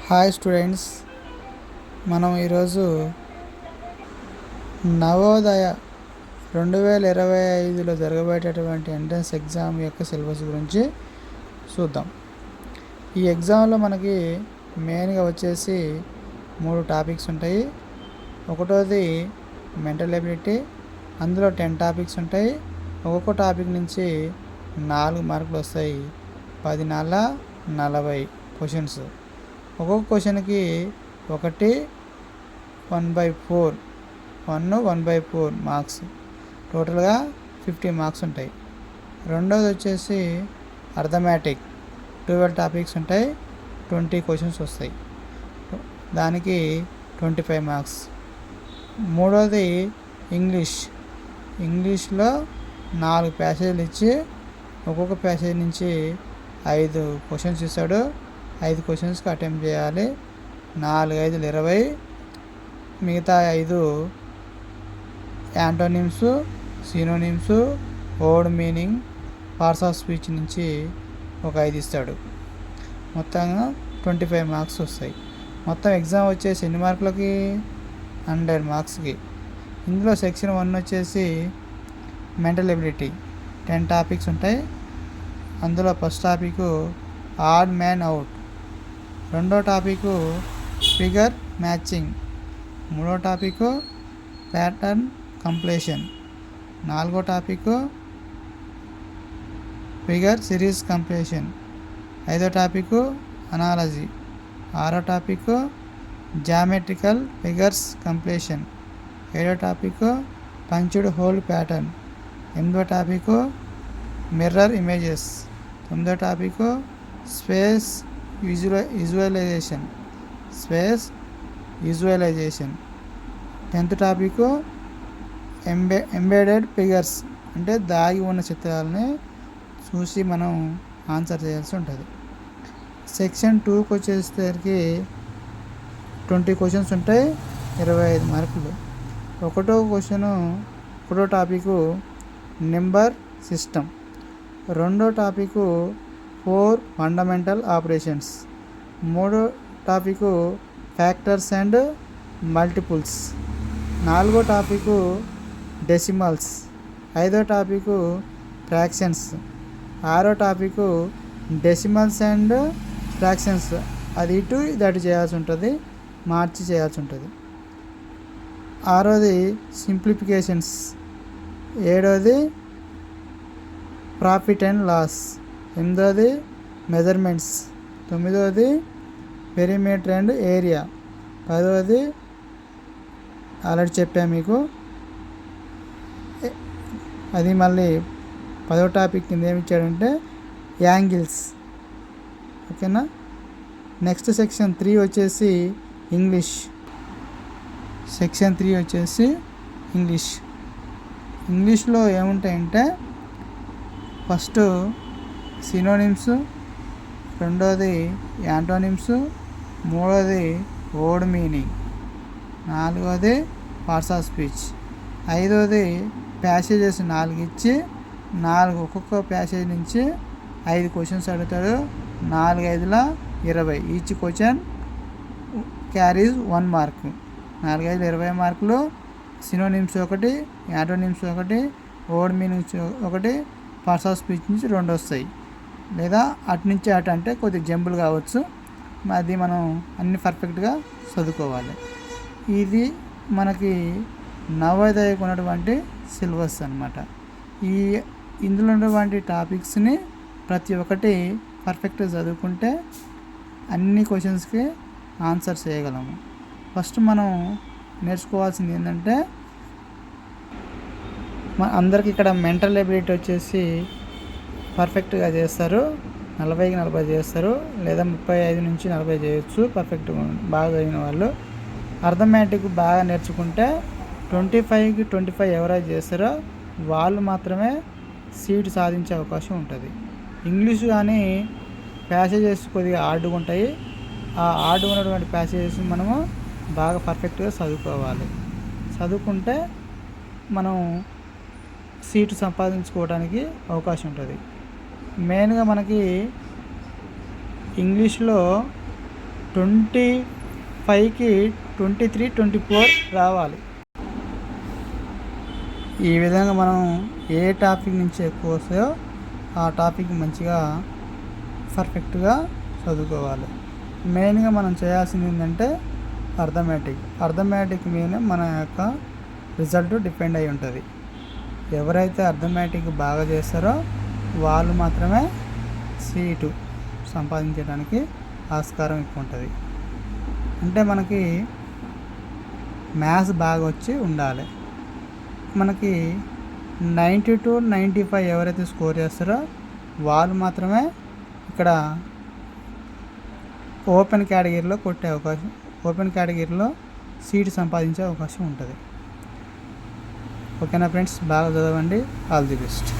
Hi students, మనం ఈరోజు Navodaya 2025లో జరగబోయేటటువంటి entrance exam యొక్క సిలబస్ గురించి చూద్దాం. ఈ ఎగ్జామ్లో మనకి మెయిన్గా వచ్చేసి 3 టాపిక్స్ ఉంటాయి. ఒకటోది మెంటల్ ఎబిలిటీ, అందులో 10 టాపిక్స్ ఉంటాయి. ఒక్కొక్క టాపిక్ నుంచి 4 మార్కులు వస్తాయి. 10 4 40 క్వశ్చన్స్. ఒక్కొక్క క్వశ్చన్కి 1/4 మార్క్స్, టోటల్గా 50 మార్క్స్ ఉంటాయి. రెండోది వచ్చేసి అర్థమెటిక్, 12 టాపిక్స్ ఉంటాయి, 20 క్వశ్చన్స్ వస్తాయి, దానికి 25 మార్క్స్. మూడోది ఇంగ్లీష్లో 4 ప్యాసేజీలు ఇచ్చి ఒక్కొక్క ప్యాసేజ్ నుంచి 5 క్వశ్చన్స్ ఇస్తాడు. 5 క్వశ్చన్స్కి అటెంప్ట్ చేయాలి. 4 5 20, మిగతా 5 antonyms, synonyms, word meaning, parts of speech నుంచి ఒక 5 ఇస్తాడు. మొత్తంగా 25 మార్క్స్ వస్తాయి. మొత్తం ఎగ్జామ్ వచ్చేసి ఎన్ని మార్కులకి? 100 మార్క్స్కి. ఇందులో సెక్షన్ 1 వచ్చేసి మెంటల్ ఎబిలిటీ, 10 టాపిక్స్ ఉంటాయి. అందులో first topic odd man out, రెండో టాపిక్ ఫిగర్ మ్యాచింగ్, మూడో టాపిక్ ప్యాటర్న్ కంప్లీషన్, నాలుగో టాపిక్ ఫిగర్ సిరీస్ కంప్లీషన్, ఐదో టాపిక్ అనాలజీ, ఆరో టాపిక్ జామెట్రికల్ ఫిగర్స్ కంప్లీషన్, ఏడో టాపిక్ పంచ్డ్ హోల్ ప్యాటర్న్, ఎనిమిదో టాపిక్ మిర్రర్ ఇమేజెస్, తొమ్మిదో topic space visualization, 10th topic embedded figures, అంటే దాగి ఉన్న చిత్రాలని చూసి మనం ఆన్సర్ చేయాల్సి ఉంటుంది. సెక్షన్ 2కి వచ్చేసరికి 20 క్వశ్చన్స్ ఉంటాయి, 25 మార్కులు. ఒకటో టాపిక్ నెంబర్ సిస్టమ్, రెండో టాపిక్ 4 ఫండమెంటల్ ఆపరేషన్స్, మూడో టాపిక్ ఫ్యాక్టర్స్ అండ్ మల్టిపుల్స్, నాలుగో టాపిక్ డెసిమల్స్, ఐదో టాపిక్ ఫ్రాక్షన్స్, ఆరో టాపిక్ డెసిమల్స్ అండ్ ఫ్రాక్షన్స్, అది ఇటు ఇది చేయాల్సి ఉంటుంది, మార్చి చేయాల్సి ఉంటుంది. ఆరోది సింప్లిఫికేషన్స్, ఏడోది ప్రాఫిట్ అండ్ లాస్, ఎనిమిదోది మెజర్మెంట్స్, తొమ్మిదోది పెరిమీటర్ అండ్ ఏరియా, పదోది ఆల్రెడీ చెప్పాను మీకు, అది మళ్ళీ 10వ టాపిక్ కింద ఏమి ఇచ్చాడంటే యాంగిల్స్. ఓకేనా. నెక్స్ట్ సెక్షన్ 3 వచ్చేసి ఇంగ్లీష్లో ఏముంటాయంటే ఫస్ట్ సినోనిమ్స్, రెండోది యాంటోనిమ్స్, మూడోది వర్డ్ మీనింగ్, నాలుగోది పార్ట్స్ ఆఫ్ స్పీచ్, ఐదోది ప్యాసేజెస్ 4 ఇచ్చి ఒక్కొక్క ప్యాసేజ్ నుంచి 5 క్వశ్చన్స్ అడుగుతాడు. 4 5 20, ఈచ్ క్వశ్చన్ క్యారీస్ 1 మార్క్. 4 5 20 మార్కులు. Synonyms 1, antonyms 1, word meanings 1, parts of speech నుంచి 2 వస్తాయి. లేదా అటు నుంచి అటు అంటే కొద్దిగా జంబులు కావచ్చు, అది మనం అన్ని పర్ఫెక్ట్గా చదువుకోవాలి. ఇది మనకి నవోదయకు ఉన్నటువంటి సిలబస్ అన్నమాట. ఇందులో ఉన్నటువంటి టాపిక్స్ని ప్రతి ఒక్కటి పర్ఫెక్ట్గా చదువుకుంటే అన్ని క్వశ్చన్స్కి ఆన్సర్ చేయగలము. ఫస్ట్ మనం నేర్చుకోవాల్సింది ఏంటంటే, అందరికి ఇక్కడ మెంటల్ ఎబిలిటీ వచ్చేసి పర్ఫెక్ట్గా చేస్తారు, 40కి 40 చేస్తారు, లేదా 35 నుంచి 40 చేయొచ్చు పర్ఫెక్ట్గా బాగా చదివిన వాళ్ళు. అర్థమెటిక్ బాగా నేర్చుకుంటే 25కి 25 ఎవరైతే చేస్తారో వాళ్ళు మాత్రమే సీట్ సాధించే అవకాశం ఉంటుంది. ఇంగ్లీష్ కానీ ప్యాసేజెస్ కొద్దిగా హార్డ్గా ఉంటాయి. ఆ హార్డ్గా ఉన్నటువంటి ప్యాసేజెస్ మనము బాగా పర్ఫెక్ట్గా చదువుకుంటే మనం సీటు సంపాదించుకోవడానికి అవకాశం ఉంటుంది. మెయిన్గా మనకి ఇంగ్లీష్లో 25కి 23, 24 రావాలి. ఈ విధంగా మనం ఏ టాపిక్ నుంచి ఎక్కువ వస్తాయో ఆ టాపిక్ మంచిగా పర్ఫెక్ట్గా చదువుకోవాలి. మెయిన్గా మనం చేయాల్సింది ఏంటంటే అర్థమెటిక్ మీద మన యొక్క రిజల్ట్ డిపెండ్ అయి ఉంటుంది. ఎవరైతే అర్థమెటిక్ బాగా చేస్తారో వాళ్ళు మాత్రమే సీటు సంపాదించడానికి ఆస్కారం ఎక్కువ ఉంటుంది. అంటే మనకి మ్యాథ్స్ బాగా వచ్చి ఉండాలి. మనకి 90 to 95 ఎవరైతే స్కోర్ చేస్తారో వాళ్ళు మాత్రమే ఇక్కడ ఓపెన్ కేటగిరీలో సీట్ సంపాదించే అవకాశం ఉంటుంది. ఓకేనా ఫ్రెండ్స్, బాగా చదవండి. All the best.